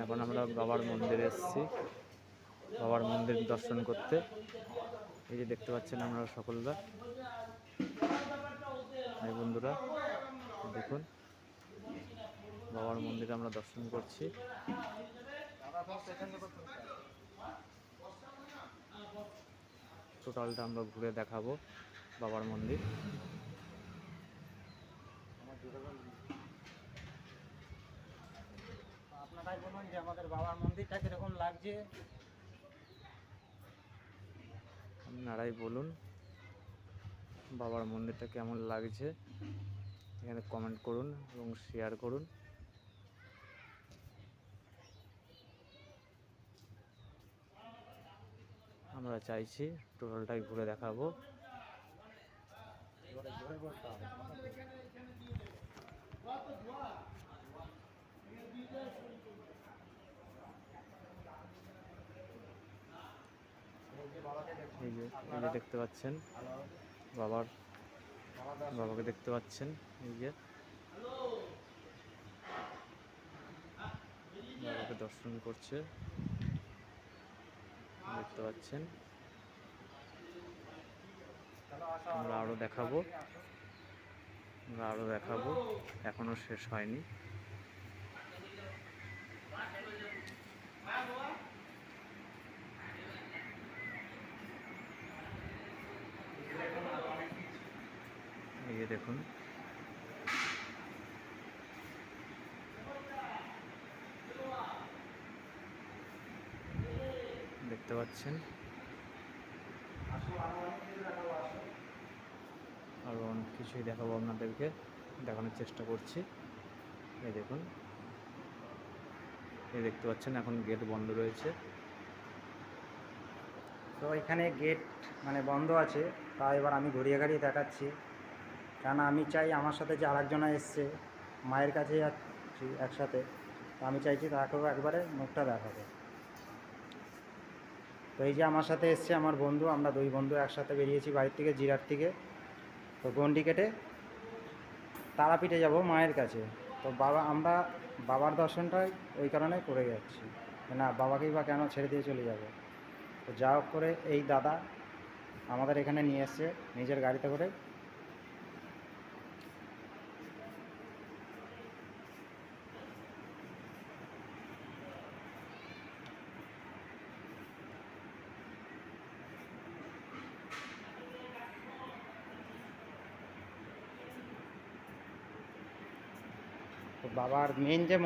এখন আমরা বাবার মন্দিরে এসেছি, বাবার মন্দির দর্শন করতে। এই যে দেখতে পাচ্ছেন আপনারা সকলরা, এই বন্ধুরা দেখুন বাবার মন্দিরে আমরা দর্শন করছি। টোটালটা আমরা ঘুরে দেখাবো বাবার মন্দির। আপনারাই বলুন যে আমাদের বাবার মন্দিরটা কিরকম লাগছে। আপনারাই বলুন বাবার মন্দিরটা কেমন লাগছে, এখানে কমেন্ট করুন এবং শেয়ার করুন। আমরা চাইছি টোটালটাই ঘুরে দেখাবো। এই যে দেখতে পাচ্ছেন বাবাকে দেখতে পাচ্ছেন, এই যে বাবাকে দর্শন করছে দেখতে পাচ্ছেন। আমরা আরো দেখাবো, এখনো শেষ হয়নি। এই যে দেখুন দেখতে পাচ্ছেন, আরো অনেক কিছুই দেখাবো আপনাদেরকে, দেখানোর চেষ্টা করছি। এই দেখুন, এই দেখতে পাচ্ছেন এখন গেট বন্ধ রয়েছে। তো এখানে গেট মানে বন্ধ আছে, তা এবার আমি ঘুরিয়ে ঘাড়িয়ে দেখাচ্ছি, কেন আমি চাই আমার সাথে যে আরেকজনা এসছে মায়ের কাছে যাচ্ছি একসাথে, তো আমি চাইছি তাকেও একবারে মুখটা দেখাবো। তো এই যে আমার সাথে এসছে আমার বন্ধু, আমরা দুই বন্ধু একসাথে বেরিয়েছি বাড়ির থেকে, জিরাট থেকে। তো গন্ডি কেটে তারাপীঠে যাব মায়ের কাছে। তো আমরা বাবার দর্শনটাই ওই কারণে করে যাচ্ছি, না বাবাকেই বা কেন ছেড়ে দিয়ে চলে যাব। তো যা হোক করে এই দাদা আমাদের এখানে নিয়ে এসছে নিজের গাড়িতে করে। তো বাবার মেন যে